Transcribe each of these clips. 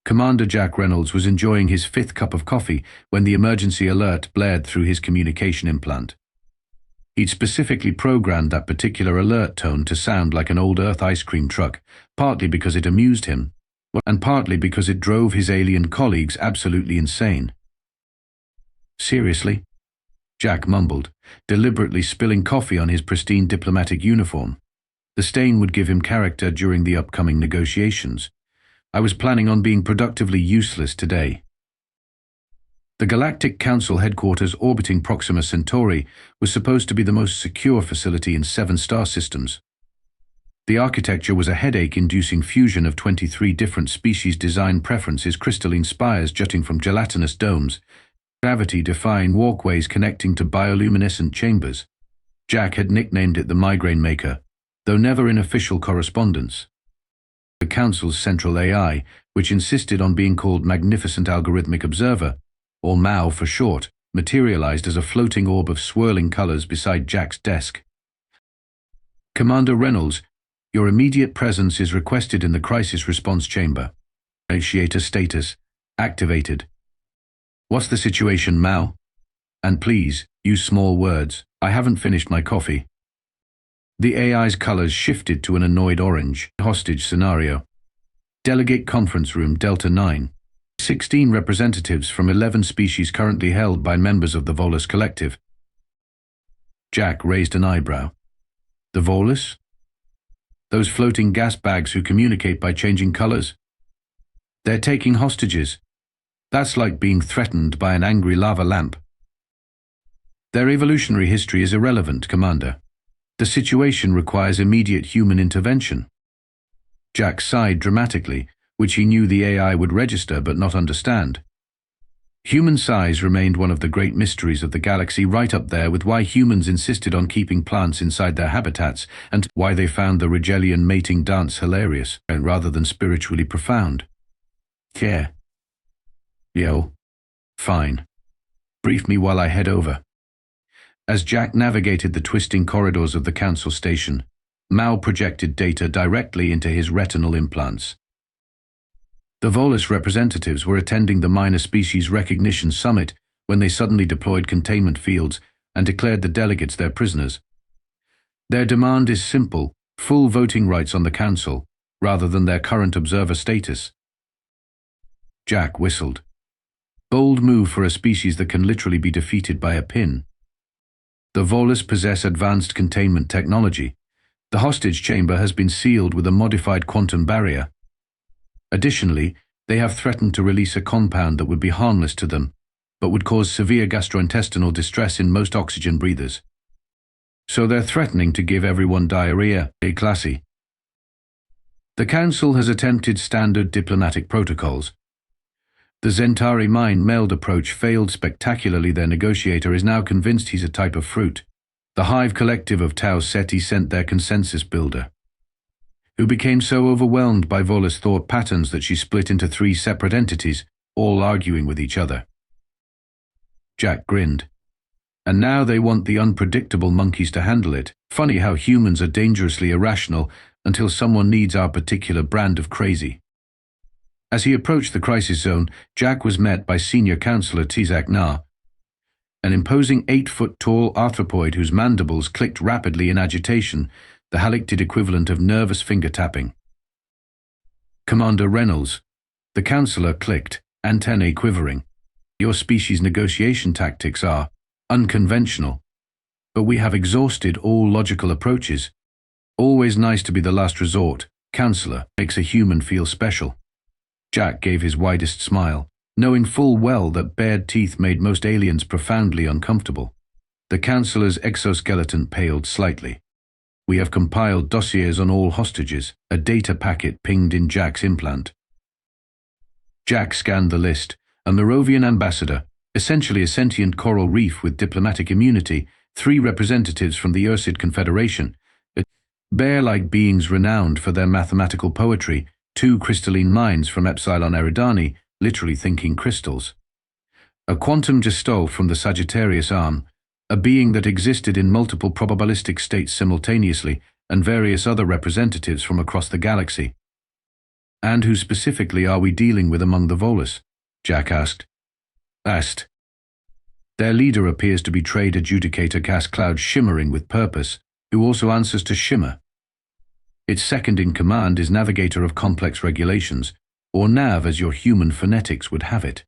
Commander Jack Reynolds was enjoying his fifth cup of coffee when the emergency alert blared through his communication implant. He'd specifically programmed that particular alert tone to sound like an old Earth ice cream truck, partly because it amused him, and partly because it drove his alien colleagues absolutely insane. "Seriously?" Jack mumbled, deliberately spilling coffee on his pristine diplomatic uniform. The stain would give him character during the upcoming negotiations. "I was planning on being productively useless today." The Galactic Council headquarters orbiting Proxima Centauri was supposed to be the most secure facility in 7 star systems. The architecture was a headache-inducing fusion of 23 different species design preferences, crystalline spires jutting from gelatinous domes, gravity-defying walkways connecting to bioluminescent chambers. Jack had nicknamed it the Migraine Maker, though never in official correspondence. The Council's central AI, which insisted on being called Magnificent Algorithmic Observer, or MAO for short, materialized as a floating orb of swirling colors beside Jack's desk. "Commander Reynolds, your immediate presence is requested in the crisis response chamber. Negotiator status activated." "What's the situation, Mao? And please, use small words. I haven't finished my coffee." The AI's colors shifted to an annoyed orange. Hostage scenario. Delegate conference room Delta 9. 16 representatives from 11 species currently held by members of the Volus Collective. Jack raised an eyebrow. "The Volus? Those floating gas bags who communicate by changing colors? They're taking hostages. That's like being threatened by an angry lava lamp." "Their evolutionary history is irrelevant, Commander. The situation requires immediate human intervention." Jack sighed dramatically, which he knew the AI would register but not understand. Human size remained one of the great mysteries of the galaxy, right up there with why humans insisted on keeping plants inside their habitats and why they found the Rigelian mating dance hilarious rather than spiritually profound. "Yeah. Yo. Fine. Brief me while I head over." As Jack navigated the twisting corridors of the Council station, Mao projected data directly into his retinal implants. The Volus representatives were attending the Minor Species Recognition Summit when they suddenly deployed containment fields and declared the delegates their prisoners. Their demand is simple: full voting rights on the Council, rather than their current observer status. Jack whistled. Bold move for a species that can literally be defeated by a pin. The Volus possess advanced containment technology. The hostage chamber has been sealed with a modified quantum barrier. Additionally, they have threatened to release a compound that would be harmless to them, but would cause severe gastrointestinal distress in most oxygen breathers. So they're threatening to give everyone diarrhea, classy. The Council has attempted standard diplomatic protocols. The Zentari mind meld approach failed spectacularly. Their negotiator is now convinced he's a type of fruit. The Hive Collective of Tau Ceti sent their consensus builder, who became so overwhelmed by Volus thought patterns that she split into 3 separate entities, all arguing with each other. Jack grinned. And now they want the unpredictable monkeys to handle it. Funny how humans are dangerously irrational until someone needs our particular brand of crazy. As he approached the crisis zone, Jack was met by Senior Counselor Tizak Na, an imposing 8-foot-tall arthropoid whose mandibles clicked rapidly in agitation, the halictid equivalent of nervous finger-tapping. "Commander Reynolds," the counselor clicked, antennae quivering. "Your species' negotiation tactics are unconventional, but we have exhausted all logical approaches. Always nice to be the last resort. Counselor makes a human feel special." Jack gave his widest smile, knowing full well that bared teeth made most aliens profoundly uncomfortable. The counselor's exoskeleton paled slightly. "We have compiled dossiers on all hostages," a data packet pinged in Jack's implant. Jack scanned the list. A Merovian ambassador, essentially a sentient coral reef with diplomatic immunity, 3 representatives from the Ursid Confederation, bear-like beings renowned for their mathematical poetry, 2 crystalline minds from Epsilon Eridani, literally thinking crystals. A quantum gestalt from the Sagittarius arm, a being that existed in multiple probabilistic states simultaneously, and various other representatives from across the galaxy. And who specifically are we dealing with among the Volus? Jack asked. Their leader appears to be trade adjudicator gas cloud shimmering with purpose, who also answers to Shimmer. Its second in command is navigator of complex regulations, or NAV as your human phonetics would have it.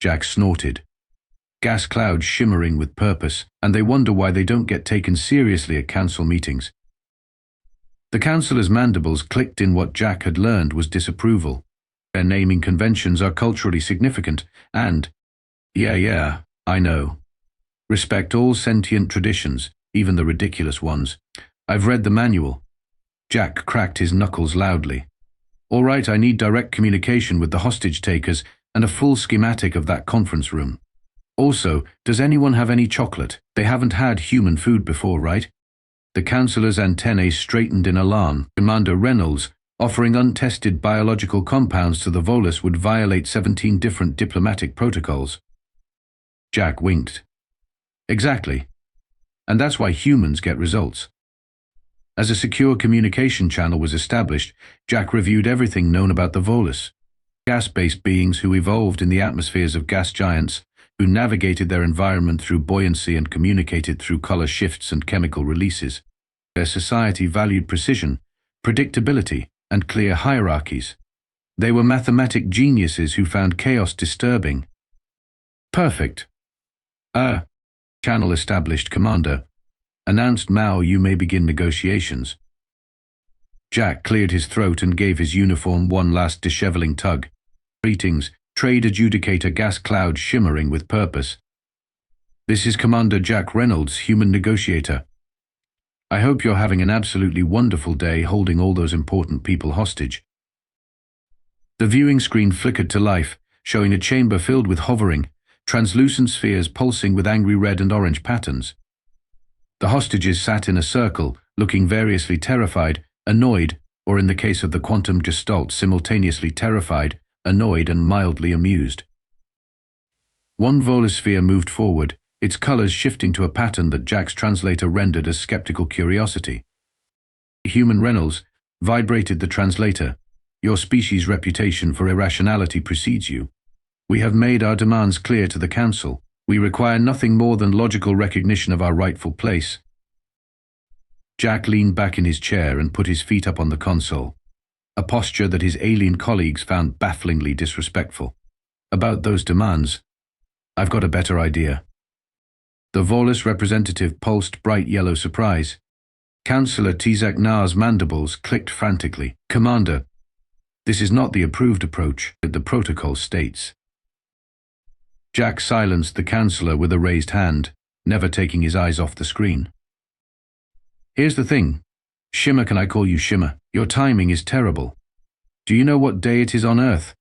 Jack snorted. Gas cloud shimmering with purpose, and they wonder why they don't get taken seriously at council meetings. The councillor's mandibles clicked in what Jack had learned was disapproval. Their naming conventions are culturally significant, and, yeah, I know. Respect all sentient traditions, even the ridiculous ones. I've read the manual. Jack cracked his knuckles loudly. All right, I need direct communication with the hostage takers and a full schematic of that conference room. Also, does anyone have any chocolate? They haven't had human food before, right? The councillor's antennae straightened in alarm. Commander Reynolds, offering untested biological compounds to the Volus would violate 17 different diplomatic protocols. Jack winked. Exactly. And that's why humans get results. As a secure communication channel was established, Jack reviewed everything known about the Volus. Gas-based beings who evolved in the atmospheres of gas giants, who navigated their environment through buoyancy and communicated through color shifts and chemical releases. Their society valued precision, predictability, and clear hierarchies. They were mathematic geniuses who found chaos disturbing. Perfect. Channel established, Commander. Announced Mao, you may begin negotiations. Jack cleared his throat and gave his uniform one last disheveling tug. Greetings, trade adjudicator gas cloud shimmering with purpose. This is Commander Jack Reynolds, human negotiator. I hope you're having an absolutely wonderful day holding all those important people hostage. The viewing screen flickered to life, showing a chamber filled with hovering, translucent spheres pulsing with angry red and orange patterns. The hostages sat in a circle, looking variously terrified, annoyed, or in the case of the quantum gestalt, simultaneously terrified, annoyed, and mildly amused. One volosphere moved forward, its colors shifting to a pattern that Jack's translator rendered as skeptical curiosity. Human Reynolds vibrated the translator. Your species' reputation for irrationality precedes you. We have made our demands clear to the Council. We require nothing more than logical recognition of our rightful place. Jack leaned back in his chair and put his feet up on the console, a posture that his alien colleagues found bafflingly disrespectful. About those demands, I've got a better idea. The Volus representative pulsed bright yellow surprise. Councillor Tizak Nar's mandibles clicked frantically. Commander, this is not the approved approach that the protocol states. Jack silenced the councillor with a raised hand, never taking his eyes off the screen. Here's the thing. Shimmer, can I call you Shimmer? Your timing is terrible. Do you know what day it is on Earth?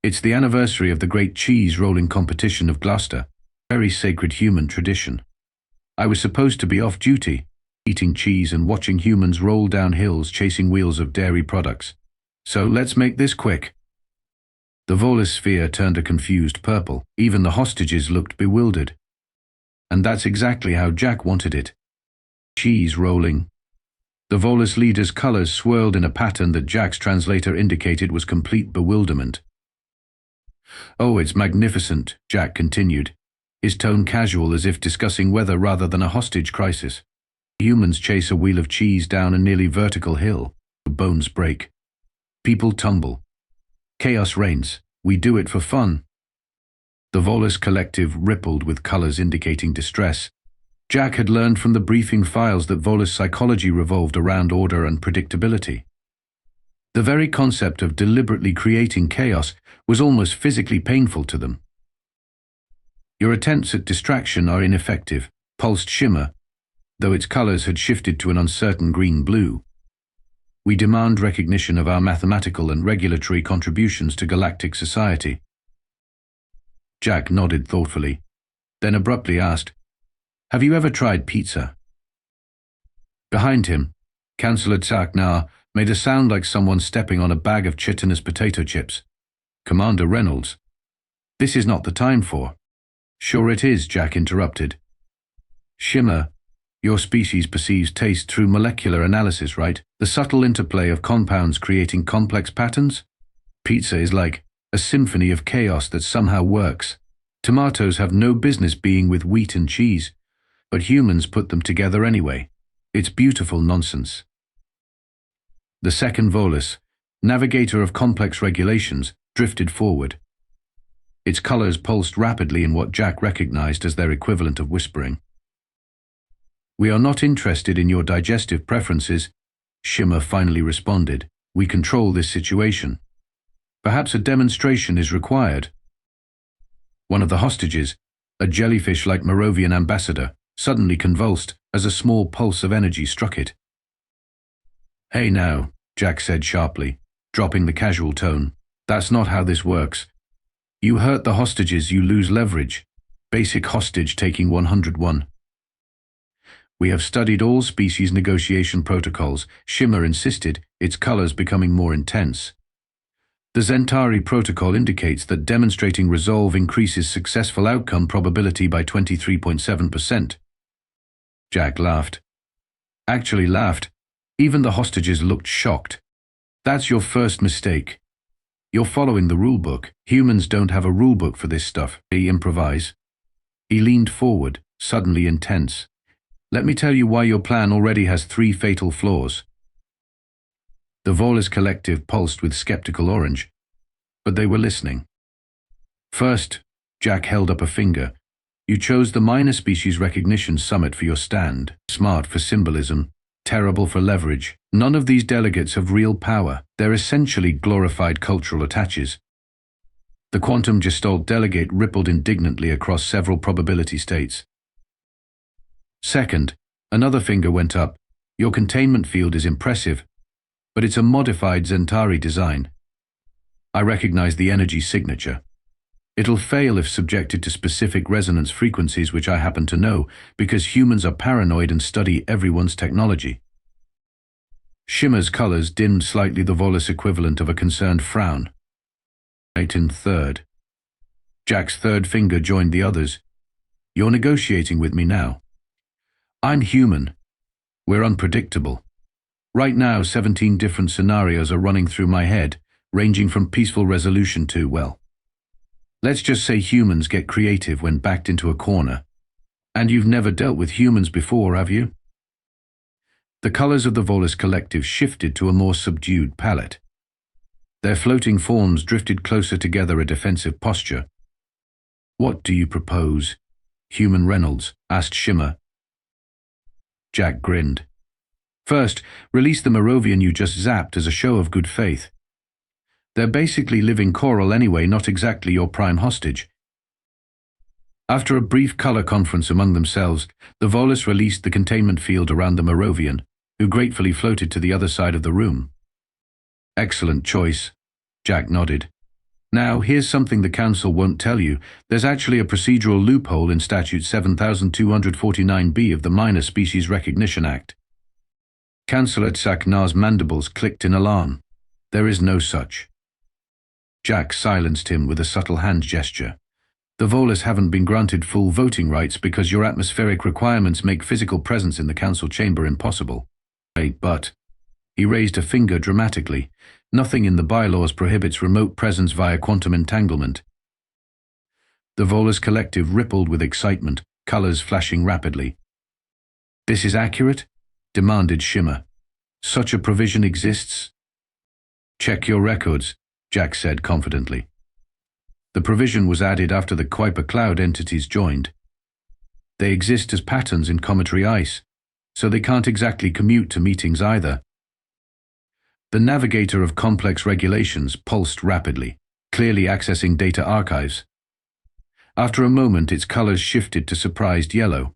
It's the anniversary of the great cheese rolling competition of Gloucester, very sacred human tradition. I was supposed to be off duty, eating cheese and watching humans roll down hills chasing wheels of dairy products. So let's make this quick. The Volus sphere turned a confused purple. Even the hostages looked bewildered. And that's exactly how Jack wanted it. Cheese rolling. The Volus leader's colors swirled in a pattern that Jack's translator indicated was complete bewilderment. Oh, it's magnificent, Jack continued, his tone casual as if discussing weather rather than a hostage crisis. Humans chase a wheel of cheese down a nearly vertical hill. Bones break. People tumble. Chaos reigns. We do it for fun. The Volus Collective rippled with colors indicating distress. Jack had learned from the briefing files that Volus psychology revolved around order and predictability. The very concept of deliberately creating chaos was almost physically painful to them. Your attempts at distraction are ineffective, pulsed Shimmer, though its colors had shifted to an uncertain green-blue. We demand recognition of our mathematical and regulatory contributions to galactic society. Jack nodded thoughtfully, then abruptly asked, Have you ever tried pizza? Behind him, Councillor Tsaknar made a sound like someone stepping on a bag of chitinous potato chips. Commander Reynolds, this is not the time for. Sure it is, Jack interrupted. Shimmer, Your species perceives taste through molecular analysis, right? The subtle interplay of compounds creating complex patterns? Pizza is like a symphony of chaos that somehow works. Tomatoes have no business being with wheat and cheese, but humans put them together anyway. It's beautiful nonsense. The second Volus, navigator of complex regulations, drifted forward. Its colors pulsed rapidly in what Jack recognized as their equivalent of whispering. "We are not interested in your digestive preferences," Shimmer finally responded. "We control this situation. Perhaps a demonstration is required." One of the hostages, a jellyfish-like Moravian ambassador, suddenly convulsed as a small pulse of energy struck it. "Hey now," Jack said sharply, dropping the casual tone. "That's not how this works. You hurt the hostages, you lose leverage. Basic hostage taking 101. "We have studied all species negotiation protocols," Shimmer insisted, its colors becoming more intense. "The Centauri protocol indicates that demonstrating resolve increases successful outcome probability by 23.7%. Jack laughed. Actually laughed. Even the hostages looked shocked. "That's your first mistake. You're following the rulebook. Humans don't have a rulebook for this stuff. They improvise." He leaned forward, suddenly intense. "Let me tell you why your plan already has 3 fatal flaws." The Volus Collective pulsed with skeptical orange, but they were listening. "First," Jack held up a finger, "you chose the minor species recognition summit for your stand. Smart for symbolism, terrible for leverage. None of these delegates have real power. They're essentially glorified cultural attaches." The quantum gestalt delegate rippled indignantly across several probability states. "Second," another finger went up, "your containment field is impressive, but it's a modified Centauri design. I recognize the energy signature. It'll fail if subjected to specific resonance frequencies, which I happen to know, because humans are paranoid and study everyone's technology." Shimmer's colors dimmed slightly, the Volus equivalent of a concerned frown. Right in third. Jack's third finger joined the others. "You're negotiating with me now. I'm human. We're unpredictable. Right now, 17 different scenarios are running through my head, ranging from peaceful resolution to, well, let's just say humans get creative when backed into a corner. And you've never dealt with humans before, have you?" The colors of the Volus Collective shifted to a more subdued palette. Their floating forms drifted closer together, a defensive posture. "What do you propose, Human Reynolds?" asked Shimmer. Jack grinned. "First, release the Moravian you just zapped as a show of good faith. They're basically living coral anyway, not exactly your prime hostage." After a brief color conference among themselves, the Volus released the containment field around the Moravian, who gratefully floated to the other side of the room. "Excellent choice," Jack nodded. "Now, here's something the Council won't tell you. There's actually a procedural loophole in Statute 7249B of the Minor Species Recognition Act." Councillor Tsaknar's mandibles clicked in alarm. "There is no such." Jack silenced him with a subtle hand gesture. "The Volus haven't been granted full voting rights because your atmospheric requirements make physical presence in the Council chamber impossible. But," he raised a finger dramatically, "nothing in the bylaws prohibits remote presence via quantum entanglement." The Volus Collective rippled with excitement, colors flashing rapidly. "This is accurate?" demanded Shimmer. "Such a provision exists?" "Check your records," Jack said confidently. The provision was added after the Kuiper cloud entities joined. They exist as patterns in cometary ice, so they can't exactly commute to meetings either. The navigator of complex regulations pulsed rapidly, clearly accessing data archives. After a moment, its colors shifted to surprised yellow.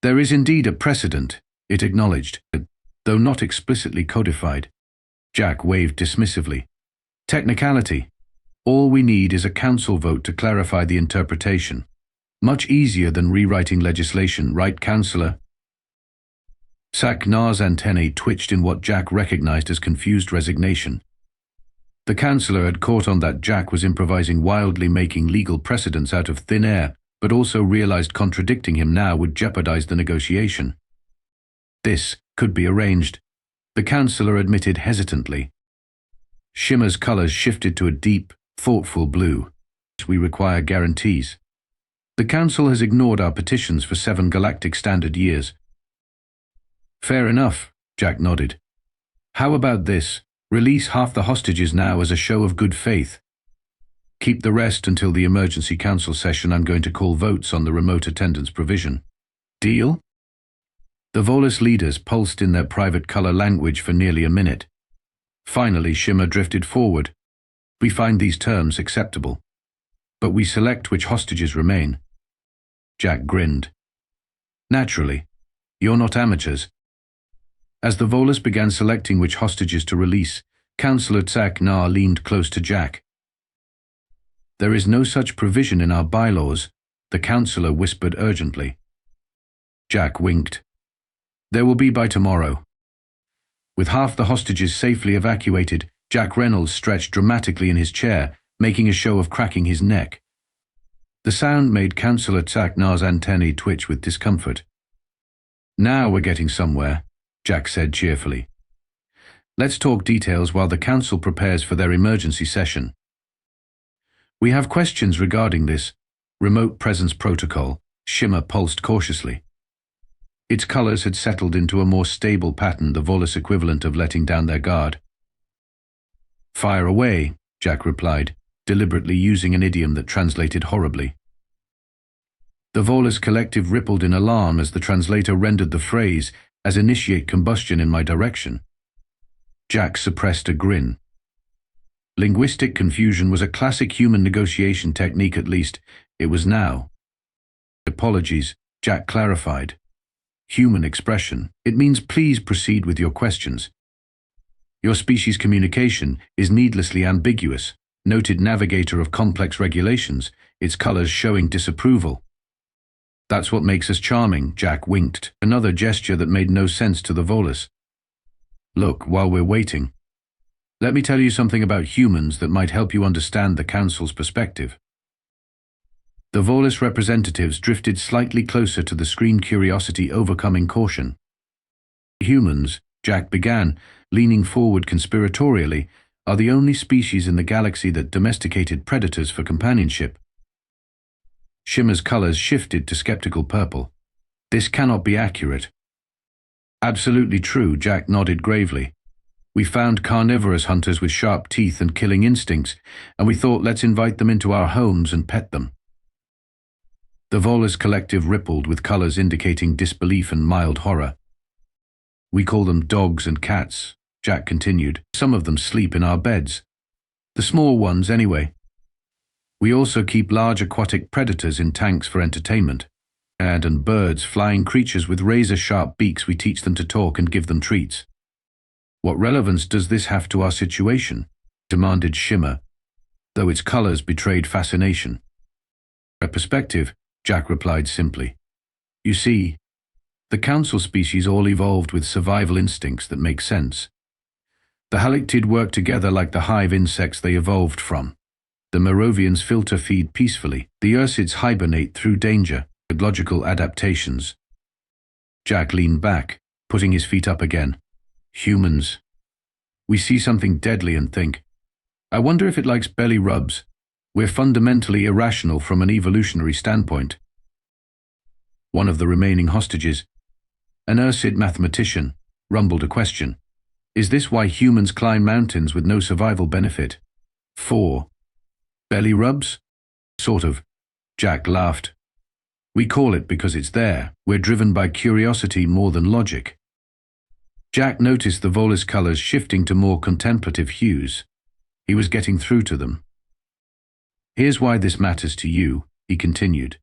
"There is indeed a precedent," it acknowledged, though not explicitly codified. Jack waved dismissively. "Technicality. All we need is a council vote to clarify the interpretation. Much easier than rewriting legislation, right, Councillor?" Tsaknar's antennae twitched in what Jack recognized as confused resignation. The Councillor had caught on that Jack was improvising wildly, making legal precedents out of thin air, but also realized contradicting him now would jeopardize the negotiation. This could be arranged, the counselor admitted hesitantly. Shimmer's colors shifted to a deep, thoughtful blue. We require guarantees. The Council has ignored our petitions for 7 galactic standard years. Fair enough, Jack nodded. How about this? Release half the hostages now as a show of good faith. Keep the rest until the emergency council session. I'm going to call votes on the remote attendance provision. Deal? The Volus leaders pulsed in their private color language for nearly a minute. Finally, Shimmer drifted forward. We find these terms acceptable. But we select which hostages remain. Jack grinned. Naturally. You're not amateurs. As the Volus began selecting which hostages to release, Councillor Tsaknar leaned close to Jack. There is no such provision in our bylaws, the councillor whispered urgently. Jack winked. There will be by tomorrow. With half the hostages safely evacuated, Jack Reynolds stretched dramatically in his chair, making a show of cracking his neck. The sound made Councillor Tsaknar's antennae twitch with discomfort. Now we're getting somewhere, Jack said cheerfully. Let's talk details while the council prepares for their emergency session. We have questions regarding this remote presence protocol, Shimmer pulsed cautiously. Its colors had settled into a more stable pattern, the Volus equivalent of letting down their guard. Fire away, Jack replied, deliberately using an idiom that translated horribly. The Volus Collective rippled in alarm as the translator rendered the phrase as initiate combustion in my direction. Jack suppressed a grin. Linguistic confusion was a classic human negotiation technique, at least it was now. Apologies, Jack clarified. Human expression. It means please proceed with your questions. Your species communication is needlessly ambiguous, noted navigator of complex regulations, its colors showing disapproval. That's what makes us charming, Jack winked, another gesture that made no sense to the Volus. Look, while we're waiting, let me tell you something about humans that might help you understand the Council's perspective. The Volus representatives drifted slightly closer to the screen, curiosity overcoming caution. Humans, Jack began, leaning forward conspiratorially, are the only species in the galaxy that domesticated predators for companionship. Shimmer's colors shifted to skeptical purple. This cannot be accurate. Absolutely true, Jack nodded gravely. We found carnivorous hunters with sharp teeth and killing instincts, and we thought let's invite them into our homes and pet them. The Volus Collective rippled with colors indicating disbelief and mild horror. We call them dogs and cats, Jack continued. Some of them sleep in our beds. The small ones, anyway. We also keep large aquatic predators in tanks for entertainment. And birds, flying creatures with razor-sharp beaks. We teach them to talk and give them treats. What relevance does this have to our situation? Demanded Shimmer, though its colors betrayed fascination. A perspective, Jack replied simply. You see, the council species all evolved with survival instincts that make sense. The Halictid work together like the hive insects they evolved from. The Merovians filter feed peacefully. The Ursids hibernate through danger. Logical adaptations. Jack leaned back, putting his feet up again. Humans. We see something deadly and think, I wonder if it likes belly rubs. We're fundamentally irrational from an evolutionary standpoint. One of the remaining hostages, an Ursid mathematician, rumbled a question. Is this why humans climb mountains with no survival benefit? 4. Belly rubs? Sort of. Jack laughed. We call it because it's there. We're driven by curiosity more than logic. Jack noticed the Volus colors shifting to more contemplative hues. He was getting through to them. Here's why this matters to you, he continued.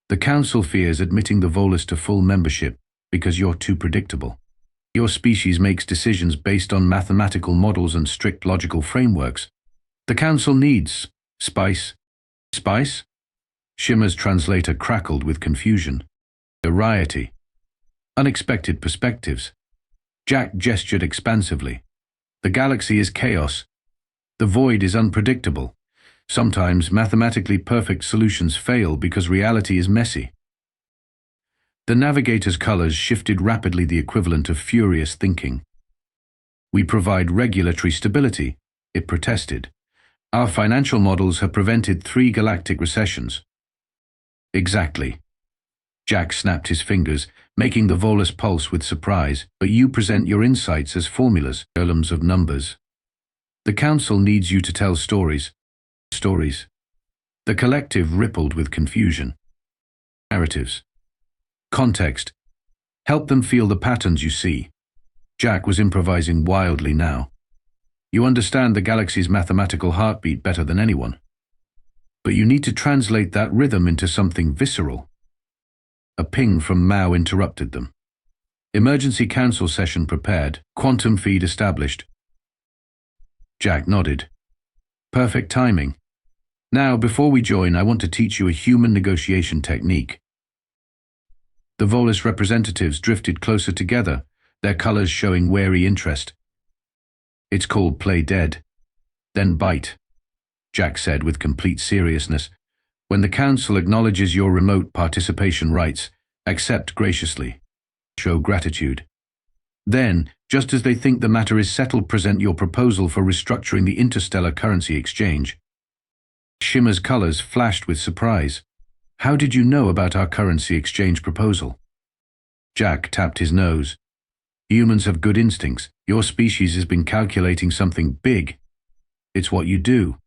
The Council fears admitting the Volus to full membership because you're too predictable. Your species makes decisions based on mathematical models and strict logical frameworks. The Council needs spice. Spice? Shimmer's translator crackled with confusion. Variety. Unexpected perspectives. Jack gestured expansively. The galaxy is chaos. The void is unpredictable. Sometimes mathematically perfect solutions fail because reality is messy. The navigator's colors shifted rapidly, the equivalent of furious thinking. We provide regulatory stability, it protested. Our financial models have prevented 3 galactic recessions. Exactly. Jack snapped his fingers, making the Volus pulse with surprise, but you present your insights as formulas, columns of numbers. The Council needs you to tell stories. Stories. The collective rippled with confusion. Narratives. Context. Help them feel the patterns you see. Jack was improvising wildly now. You understand the galaxy's mathematical heartbeat better than anyone. But you need to translate that rhythm into something visceral. A ping from Mao interrupted them. Emergency council session prepared, quantum feed established. Jack nodded. Perfect timing. Now, before we join, I want to teach you a human negotiation technique. The Volus representatives drifted closer together, their colors showing wary interest. It's called play dead, then bite, Jack said with complete seriousness. When the Council acknowledges your remote participation rights, accept graciously. Show gratitude. Then, just as they think the matter is settled, present your proposal for restructuring the interstellar currency exchange. Shimmer's colors flashed with surprise. How did you know about our currency exchange proposal? Jack tapped his nose. Humans have good instincts. Your species has been calculating something big. It's what you do.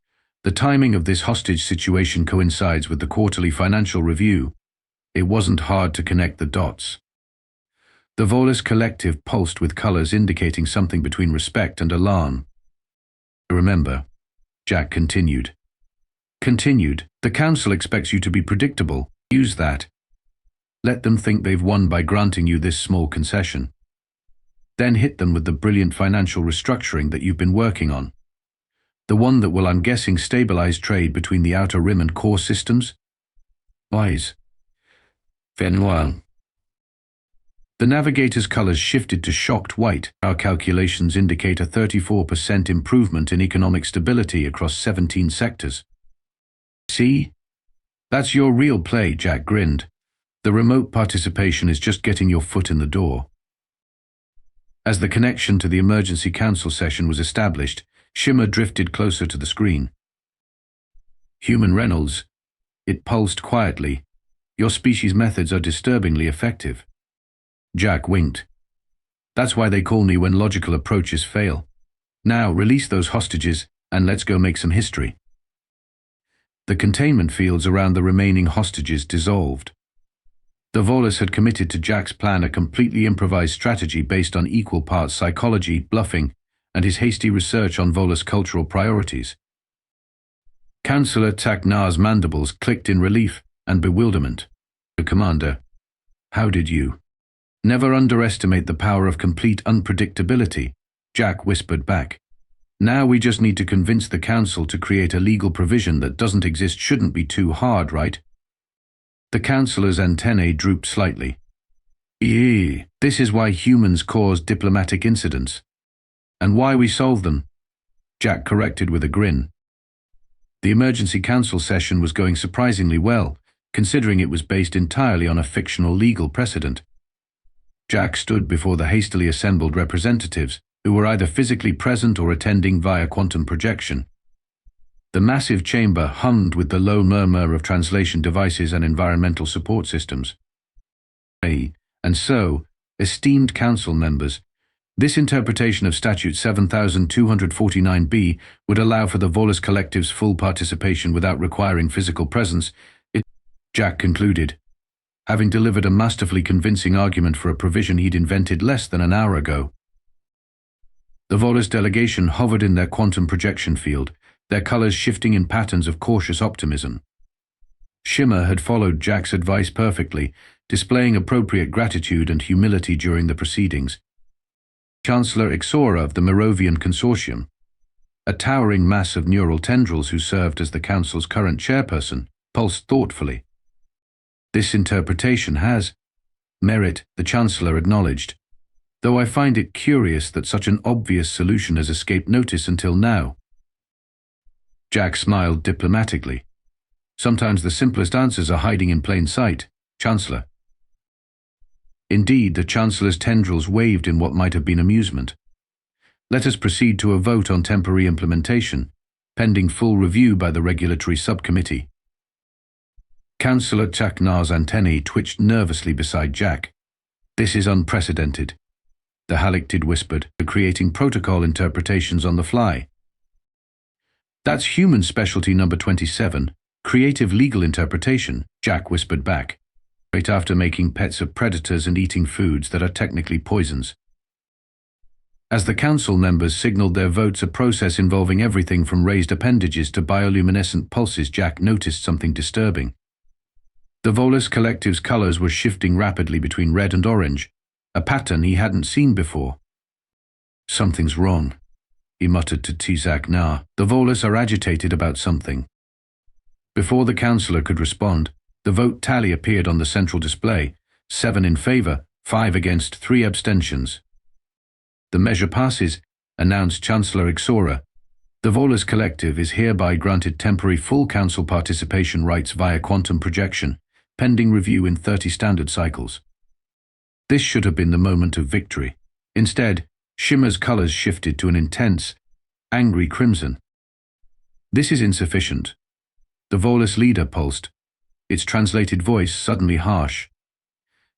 The timing of this hostage situation coincides with the quarterly financial review. It wasn't hard to connect the dots. The Volus Collective pulsed with colors indicating something between respect and alarm. Remember, Jack continued. The Council expects you to be predictable. Use that. Let them think they've won by granting you this small concession. Then hit them with the brilliant financial restructuring that you've been working on. The one that will, I'm guessing, stabilize trade between the outer rim and core systems? Wise. Fenoir. The navigator's colors shifted to shocked white. Our calculations indicate a 34% improvement in economic stability across 17 sectors. See? That's your real play, Jack grinned. The remote participation is just getting your foot in the door. As the connection to the emergency council session was established, Shimmer drifted closer to the screen. Human Reynolds. It pulsed quietly. Your species' methods are disturbingly effective. Jack winked. That's why they call me when logical approaches fail. Now, release those hostages, and let's go make some history. The containment fields around the remaining hostages dissolved. The Volus had committed to Jack's plan, a completely improvised strategy based on equal parts psychology, bluffing, and his hasty research on Volus cultural priorities. Councillor Taknar's mandibles clicked in relief and bewilderment. The commander. How did you? Never underestimate the power of complete unpredictability, Jack whispered back. Now we just need to convince the Council to create a legal provision that doesn't exist. Shouldn't be too hard, right? The Councillor's antennae drooped slightly. This is why humans cause diplomatic incidents. And why we solve them, Jack corrected with a grin. The emergency council session was going surprisingly well, considering it was based entirely on a fictional legal precedent. Jack stood before the hastily assembled representatives, who were either physically present or attending via quantum projection. The massive chamber hummed with the low murmur of translation devices and environmental support systems. And so, esteemed council members, this interpretation of Statute 7249B would allow for the Volus Collective's full participation without requiring physical presence, Jack concluded, having delivered a masterfully convincing argument for a provision he'd invented less than an hour ago. The Volus delegation hovered in their quantum projection field, their colors shifting in patterns of cautious optimism. Shimmer had followed Jack's advice perfectly, displaying appropriate gratitude and humility during the proceedings. Chancellor Ixora of the Merovian Consortium, a towering mass of neural tendrils who served as the Council's current chairperson, pulsed thoughtfully. This interpretation has merit, the Chancellor acknowledged, though I find it curious that such an obvious solution has escaped notice until now. Jack smiled diplomatically. Sometimes the simplest answers are hiding in plain sight, Chancellor. Indeed, the Chancellor's tendrils waved in what might have been amusement. Let us proceed to a vote on temporary implementation, pending full review by the regulatory subcommittee. Councillor Chaknar's antennae twitched nervously beside Jack. This is unprecedented, the Halictid whispered, creating protocol interpretations on the fly. That's human specialty number 27, creative legal interpretation, Jack whispered back, right after making pets of predators and eating foods that are technically poisons. As the council members signaled their votes, a process involving everything from raised appendages to bioluminescent pulses, Jack noticed something disturbing. The Volus Collective's colors were shifting rapidly between red and orange, a pattern he hadn't seen before. Something's wrong, he muttered to Chaknar. The Volus are agitated about something. Before the councillor could respond, the vote tally appeared on the central display, 7 in favor, 5 against, 3 abstentions. The measure passes, announced Chancellor Ixora. The Volus Collective is hereby granted temporary full council participation rights via quantum projection, pending review in 30 standard cycles. This should have been the moment of victory. Instead, Shimmer's colors shifted to an intense, angry crimson. This is insufficient. The Volus leader pulsed, its translated voice suddenly harsh.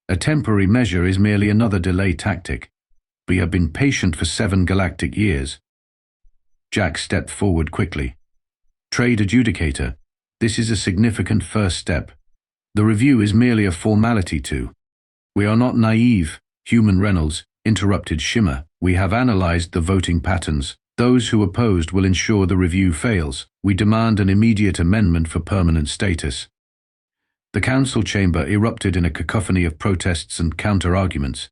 A temporary measure is merely another delay tactic. We have been patient for 7 galactic years. Jack stepped forward quickly. Trade adjudicator, this is a significant first step. The review is merely a formality too. We are not naive, Human Reynolds, interrupted Shimmer. We have analyzed the voting patterns. Those who opposed will ensure the review fails. We demand an immediate amendment for permanent status. The council chamber erupted in a cacophony of protests and counter-arguments.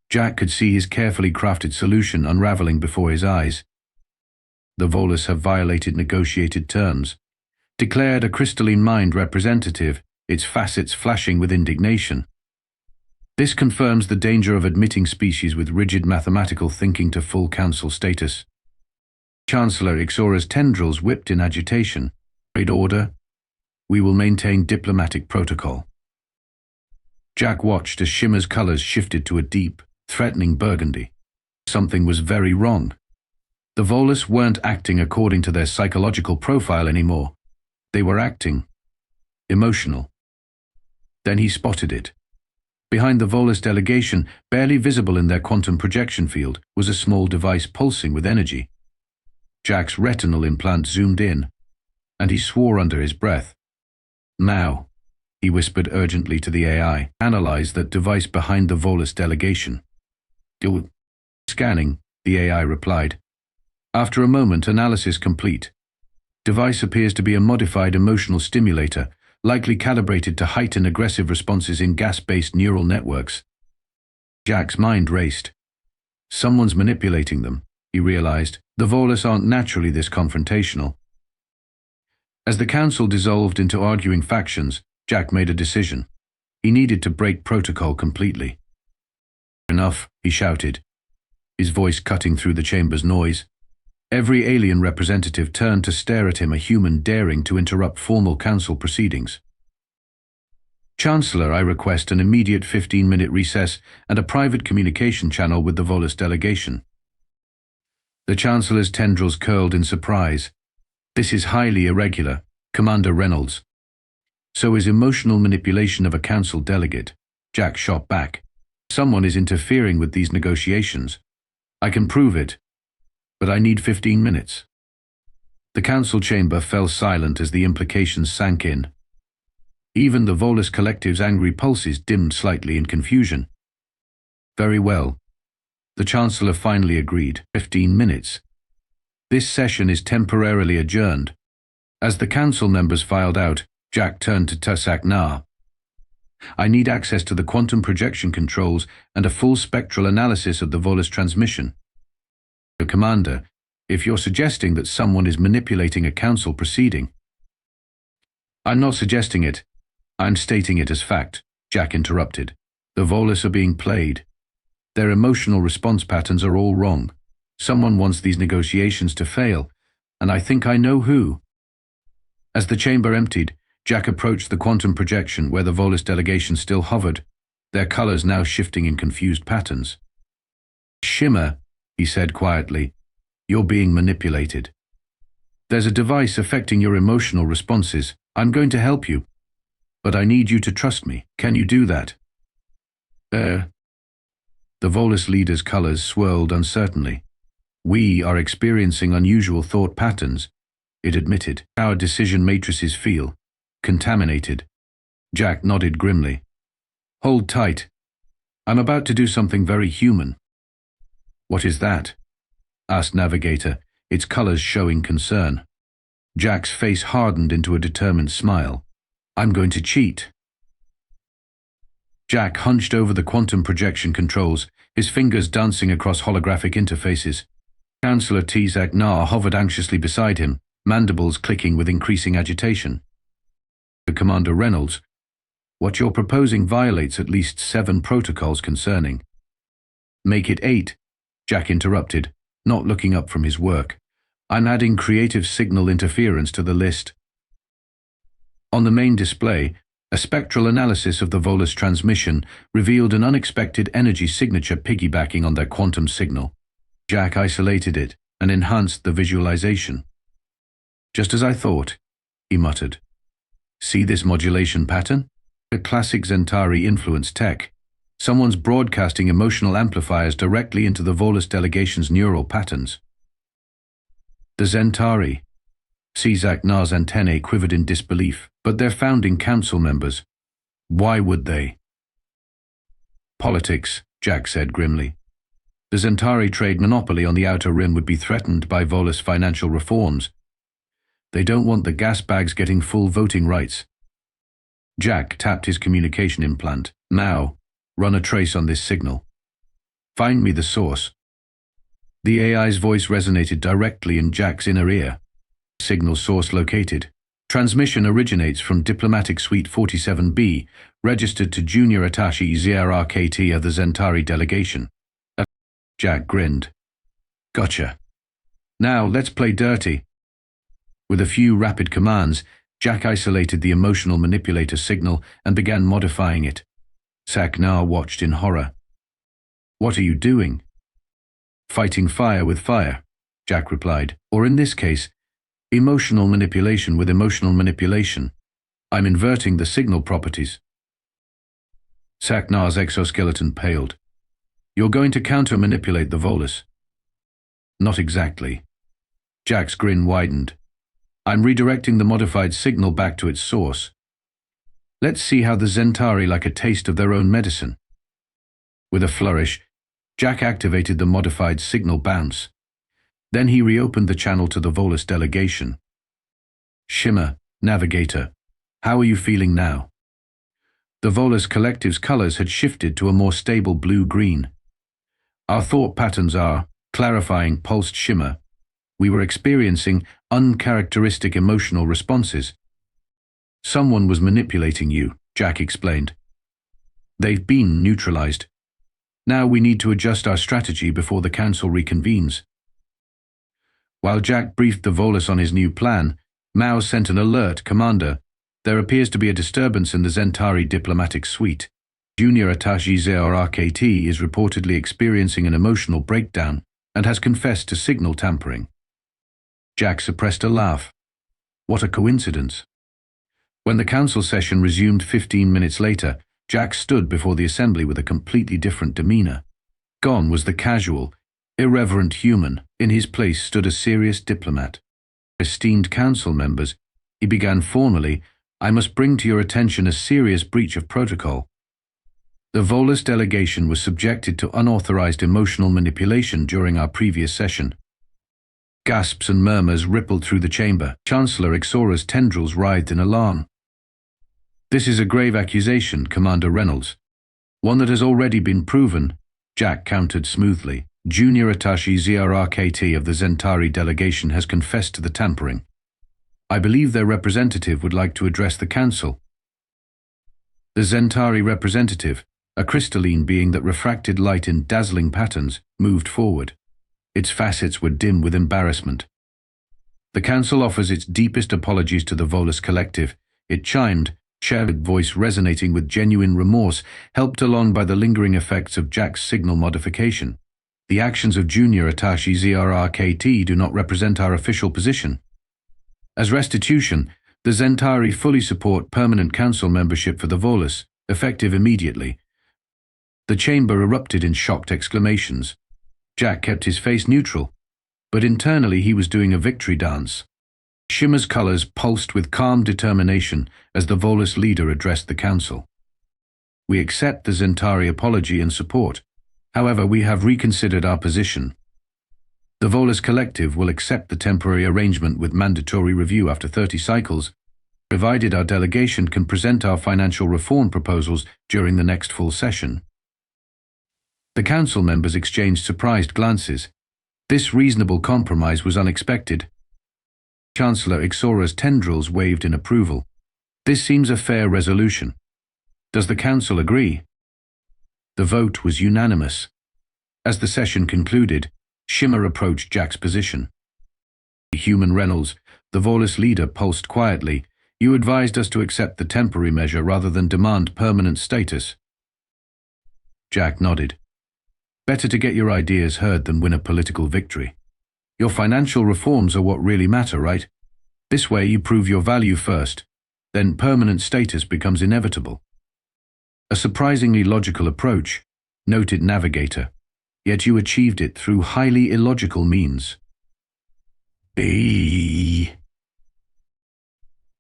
Jack could see his carefully crafted solution unraveling before his eyes. The Volus have violated negotiated terms, declared a crystalline mind representative, its facets flashing with indignation. This confirms the danger of admitting species with rigid mathematical thinking to full council status. Chancellor Ixora's tendrils whipped in agitation. Trade order. We will maintain diplomatic protocol. Jack watched as Shimmer's colors shifted to a deep, threatening burgundy. Something was very wrong. The Volus weren't acting according to their psychological profile anymore. They were acting emotional. Then he spotted it. Behind the Volus delegation, barely visible in their quantum projection field, was a small device pulsing with energy. Jack's retinal implant zoomed in, and he swore under his breath. Now, he whispered urgently to the AI, analyze that device behind the Volus delegation. Scanning, the AI replied. After a moment, analysis complete. Device appears to be a modified emotional stimulator, likely calibrated to heighten aggressive responses in gas-based neural networks. Jack's mind raced. Someone's manipulating them, he realized. The Volus aren't naturally this confrontational. As the council dissolved into arguing factions, Jack made a decision. He needed to break protocol completely. Enough, he shouted, his voice cutting through the chamber's noise. Every alien representative turned to stare at him, a human daring to interrupt formal council proceedings. Chancellor, I request an immediate 15-minute recess and a private communication channel with the Volus delegation. The Chancellor's tendrils curled in surprise. This is highly irregular, Commander Reynolds. So is emotional manipulation of a council delegate. Jack shot back. Someone is interfering with these negotiations. I can prove it. But I need 15 minutes. The council chamber fell silent as the implications sank in. Even the Volus Collective's angry pulses dimmed slightly in confusion. Very well. The Chancellor finally agreed. 15 minutes. This session is temporarily adjourned. As the council members filed out, Jack turned to Chaknar. I need access to the quantum projection controls and a full spectral analysis of the Volus transmission. Commander, if you're suggesting that someone is manipulating a council proceeding. I'm not suggesting it. I'm stating it as fact, Jack interrupted. The Volus are being played. Their emotional response patterns are all wrong. Someone wants these negotiations to fail, And I think I know who. As the chamber emptied, Jack approached the quantum projection where the Volus delegation still hovered, their colors now shifting in confused patterns. "Shimmer," he said quietly, "you're being manipulated. There's a device affecting your emotional responses. I'm going to help you, but I need you to trust me. Can you do that?" The Volus leader's colors swirled uncertainly. "We are experiencing unusual thought patterns," it admitted. "Our decision matrices feel contaminated." Jack nodded grimly. "Hold tight. I'm about to do something very human." "What is that?" asked Navigator, its colors showing concern. Jack's face hardened into a determined smile. "I'm going to cheat." Jack hunched over the quantum projection controls, his fingers dancing across holographic interfaces. Chancellor Tzak Nar hovered anxiously beside him, mandibles clicking with increasing agitation. "Commander Reynolds, what you're proposing violates at least 7 protocols concerning." "Make it 8, Jack interrupted, not looking up from his work. "I'm adding creative signal interference to the list." On the main display, a spectral analysis of the Volus transmission revealed an unexpected energy signature piggybacking on their quantum signal. Jack isolated it and enhanced the visualization. "Just as I thought," he muttered. "See this modulation pattern? A classic Centauri influence tech. Someone's broadcasting emotional amplifiers directly into the Volus delegation's neural patterns." "The Centauri." Tzak Nar's antennae quivered in disbelief. "But they're founding council members. Why would they?" "Politics," Jack said grimly. "The Centauri trade monopoly on the Outer Rim would be threatened by Volus financial reforms. They don't want the gas bags getting full voting rights." Jack tapped his communication implant. "Now, run a trace on this signal. Find me the source." The AI's voice resonated directly in Jack's inner ear. "Signal source located. Transmission originates from Diplomatic Suite 47B, registered to Junior Attaché ZRRKT of the Centauri delegation." Jack grinned. "Gotcha. Now, let's play dirty." With a few rapid commands, Jack isolated the emotional manipulator signal and began modifying it. Tzak Nar watched in horror. "What are you doing?" "Fighting fire with fire," Jack replied. "Or in this case, emotional manipulation with emotional manipulation. I'm inverting the signal properties." Tzak Nar's exoskeleton paled. "You're going to counter-manipulate the Volus?" "Not exactly." Jack's grin widened. "I'm redirecting the modified signal back to its source. Let's see how the Centauri like a taste of their own medicine." With a flourish, Jack activated the modified signal bounce. Then he reopened the channel to the Volus delegation. "Shimmer, Navigator, how are you feeling now?" The Volus Collective's colors had shifted to a more stable blue-green. "Our thought patterns are clarifying pulsed shimmer. We were experiencing uncharacteristic emotional responses." "Someone was manipulating you," Jack explained. "They've been neutralized. Now we need to adjust our strategy before the council reconvenes." While Jack briefed the Volus on his new plan, Mao sent an alert. "Commander, there appears to be a disturbance in the Centauri diplomatic suite. Junior Attaché ZRRKT is reportedly experiencing an emotional breakdown and has confessed to signal tampering." Jack suppressed a laugh. What a coincidence. When the council session resumed 15 minutes later, Jack stood before the assembly with a completely different demeanor. Gone was the casual, irreverent human. In his place stood a serious diplomat. "Esteemed council members," he began formally, "I must bring to your attention a serious breach of protocol. The Volus delegation was subjected to unauthorized emotional manipulation during our previous session." Gasps and murmurs rippled through the chamber. Chancellor Ixora's tendrils writhed in alarm. "This is a grave accusation, Commander Reynolds. One that has already been proven," Jack countered smoothly. "Junior Attaché ZRRKT of the Centauri delegation has confessed to the tampering. I believe their representative would like to address the council." The Centauri representative, a crystalline being that refracted light in dazzling patterns, moved forward. Its facets were dim with embarrassment. The Council offers its deepest apologies to the Volus Collective. It chimed, shared voice resonating with genuine remorse, helped along by the lingering effects of Jack's signal modification. The actions of Junior Attaché ZRRKT do not represent our official position. As restitution, the Centauri fully support permanent council membership for the Volus, effective immediately. The chamber erupted in shocked exclamations. Jack kept his face neutral, but internally he was doing a victory dance. Shimmer's colors pulsed with calm determination as the Volus leader addressed the council. We accept the Centauri apology and support. However, we have reconsidered our position. The Volus Collective will accept the temporary arrangement with mandatory review after 30 cycles, provided our delegation can present our financial reform proposals during the next full session. The council members exchanged surprised glances. This reasonable compromise was unexpected. Chancellor Ixora's tendrils waved in approval. This seems a fair resolution. Does the council agree? The vote was unanimous. As the session concluded, Shimmer approached Jack's position. Human Reynolds, the Volus leader, pulsed quietly. You advised us to accept the temporary measure rather than demand permanent status. Jack nodded. Better to get your ideas heard than win a political victory. Your financial reforms are what really matter, right? This way you prove your value first, then permanent status becomes inevitable. A surprisingly logical approach, noted Navigator, yet you achieved it through highly illogical means.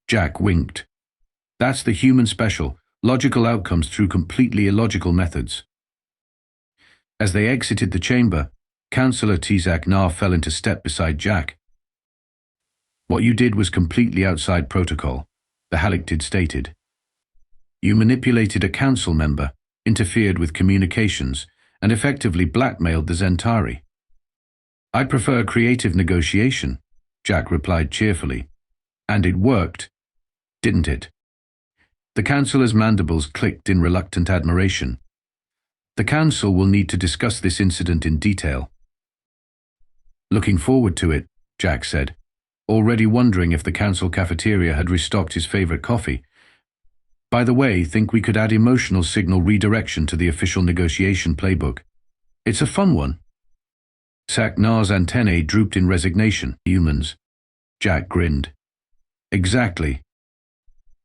Jack winked. That's the human special, logical outcomes through completely illogical methods. As they exited the chamber, Councillor Tizak-Nar fell into step beside Jack. What you did was completely outside protocol, the Halictid stated. You manipulated a council member, interfered with communications, and effectively blackmailed the Centauri. I prefer creative negotiation, Jack replied cheerfully. And it worked, didn't it? The councillor's mandibles clicked in reluctant admiration. The council will need to discuss this incident in detail. Looking forward to it, Jack said, already wondering if the council cafeteria had restocked his favorite coffee. By the way, think we could add emotional signal redirection to the official negotiation playbook. It's a fun one. Sak-Nar's antennae drooped in resignation. Humans. Jack grinned. Exactly.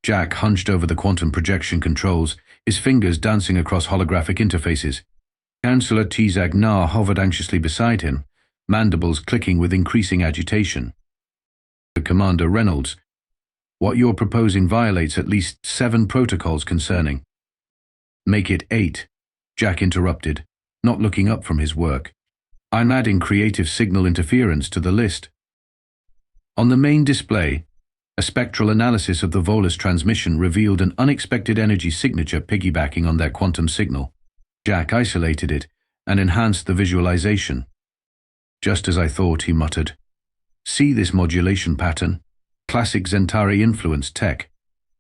Jack hunched over the quantum projection controls, his fingers dancing across holographic interfaces. Councillor Tizak-Nar hovered anxiously beside him, mandibles clicking with increasing agitation. Commander Reynolds, what you're proposing violates at least 7 protocols concerning. Make it 8, Jack interrupted, not looking up from his work. I'm adding creative signal interference to the list. On the main display, a spectral analysis of the Volus transmission revealed an unexpected energy signature piggybacking on their quantum signal. Jack isolated it and enhanced the visualization. Just as I thought, he muttered. See this modulation pattern? Classic Centauri influence tech.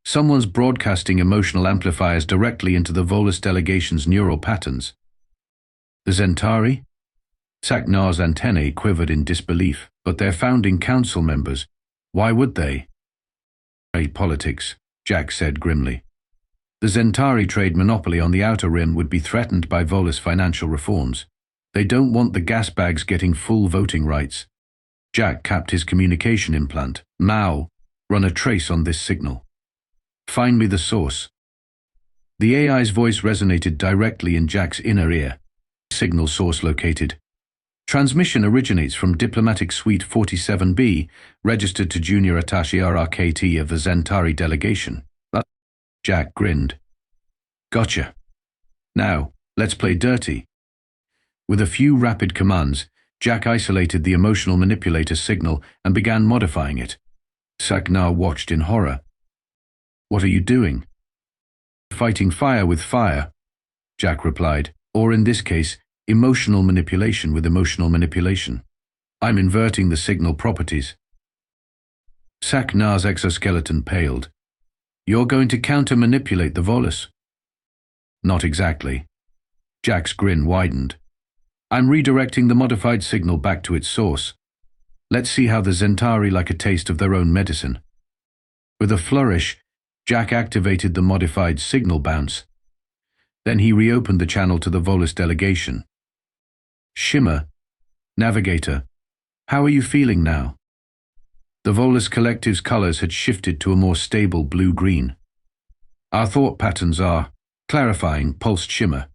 Someone's broadcasting emotional amplifiers directly into the Volus delegation's neural patterns. The Centauri? Sak-Nar's antennae quivered in disbelief, but they're founding council members. Why would they? Politics, Jack said grimly. The Centauri trade monopoly on the Outer Rim would be threatened by Volus financial reforms. They don't want the gas bags getting full voting rights. Jack capped his communication implant. Mao, run a trace on this signal. Find me the source. The AI's voice resonated directly in Jack's inner ear. Signal source located. Transmission originates from Diplomatic Suite 47B, registered to Junior Attaché RRKT of the Centauri delegation. Jack grinned. Gotcha. Now, let's play dirty. With a few rapid commands, Jack isolated the emotional manipulator signal and began modifying it. Sak-Nar watched in horror. What are you doing? Fighting fire with fire, Jack replied, or in this case, emotional manipulation with emotional manipulation. I'm inverting the signal properties. Sak-Nar's exoskeleton paled. You're going to counter-manipulate the Volus? Not exactly. Jack's grin widened. I'm redirecting the modified signal back to its source. Let's see how the Centauri like a taste of their own medicine. With a flourish, Jack activated the modified signal bounce. Then he reopened the channel to the Volus delegation. Shimmer, navigator, how are you feeling now? The Volus Collective's colors had shifted to a more stable blue-green. Our thought patterns are clarifying pulsed shimmer.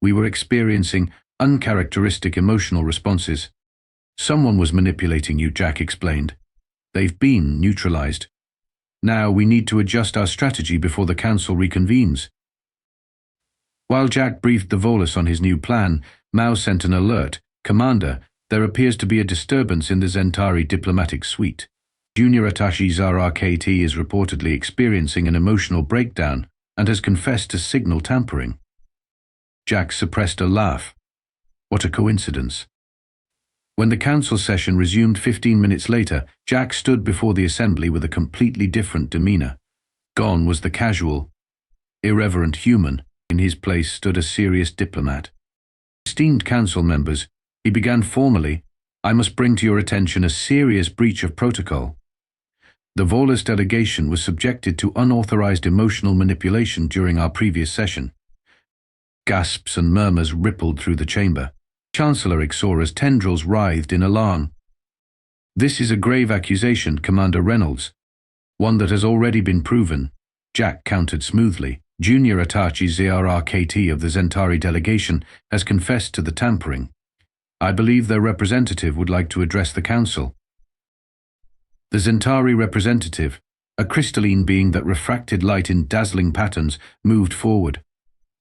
We were experiencing uncharacteristic emotional responses. Someone was manipulating you, Jack explained. They've been neutralized. Now we need to adjust our strategy before the council reconvenes. While Jack briefed the Volus on his new plan, Mao sent an alert. Commander, there appears to be a disturbance in the Centauri diplomatic suite. Junior attaché RRKT is reportedly experiencing an emotional breakdown and has confessed to signal tampering. Jack suppressed a laugh. What a coincidence. When the council session resumed 15 minutes later, Jack stood before the assembly with a completely different demeanor. Gone was the casual, irreverent human. In his place stood a serious diplomat. Esteemed council members, he began formally, I must bring to your attention a serious breach of protocol. The Volus delegation was subjected to unauthorized emotional manipulation during our previous session. Gasps and murmurs rippled through the chamber. Chancellor Ixora's tendrils writhed in alarm. This is a grave accusation, Commander Reynolds. One that has already been proven, Jack countered smoothly. Junior attaché ZRRKT of the Centauri delegation has confessed to the tampering. I believe their representative would like to address the council. The Centauri representative, a crystalline being that refracted light in dazzling patterns, moved forward.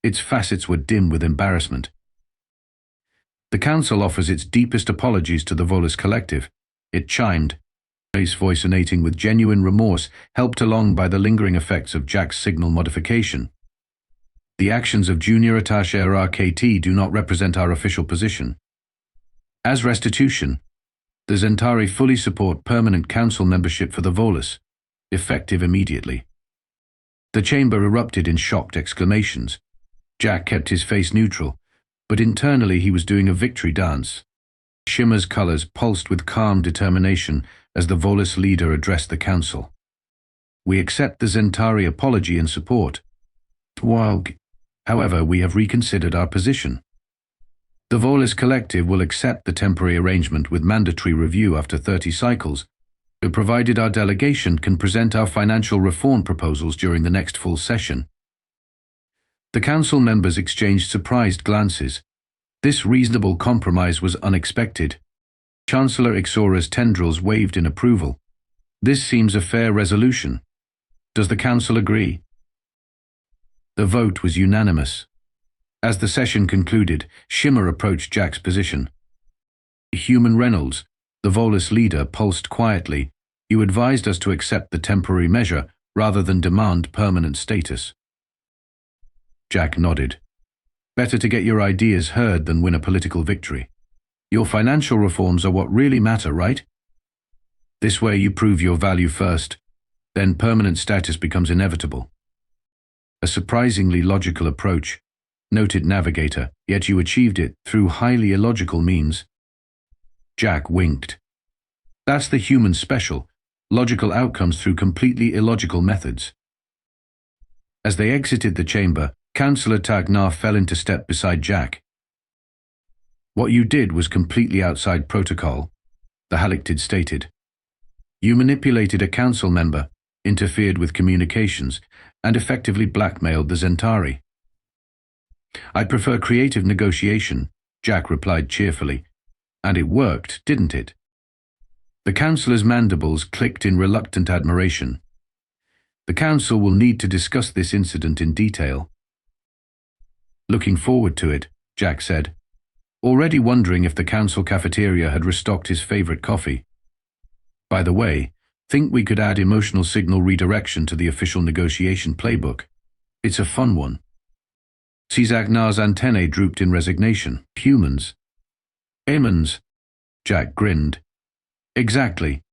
Its facets were dim with embarrassment. The council offers its deepest apologies to the Volus Collective. It chimed, its voice innating with genuine remorse, helped along by the lingering effects of Jack's signal modification. The actions of Junior Attaché RRKT do not represent our official position. As restitution, the Centauri fully support permanent council membership for the Volus, effective immediately. The chamber erupted in shocked exclamations. Jack kept his face neutral, but internally he was doing a victory dance. Shimmer's colors pulsed with calm determination as the Volus leader addressed the council. We accept the Centauri apology and support. However, we have reconsidered our position. The Volus Collective will accept the temporary arrangement with mandatory review after 30 cycles, provided our delegation can present our financial reform proposals during the next full session. The council members exchanged surprised glances. This reasonable compromise was unexpected. Chancellor Ixora's tendrils waved in approval. This seems a fair resolution. Does the council agree? The vote was unanimous. As the session concluded, Shimmer approached Jack's position. Human Reynolds, the Volus leader, pulsed quietly. You advised us to accept the temporary measure rather than demand permanent status. Jack nodded. Better to get your ideas heard than win a political victory. Your financial reforms are what really matter, right? This way you prove your value first, then permanent status becomes inevitable. A surprisingly logical approach, noted navigator, yet you achieved it through highly illogical means. Jack winked. That's the human special, logical outcomes through completely illogical methods. As they exited the chamber, Councillor Tagnar fell into step beside Jack. What you did was completely outside protocol, the Halictid stated. You manipulated a council member, interfered with communications, and effectively blackmailed the Centauri. I prefer creative negotiation, Jack replied cheerfully. And it worked, didn't it? The councillor's mandibles clicked in reluctant admiration. The council will need to discuss this incident in detail. Looking forward to it, Jack said, already wondering if the council cafeteria had restocked his favorite coffee. By the way, think we could add emotional signal redirection to the official negotiation playbook. It's a fun one. Caesar's antennae drooped in resignation. Humans. Humans. Jack grinned. Exactly.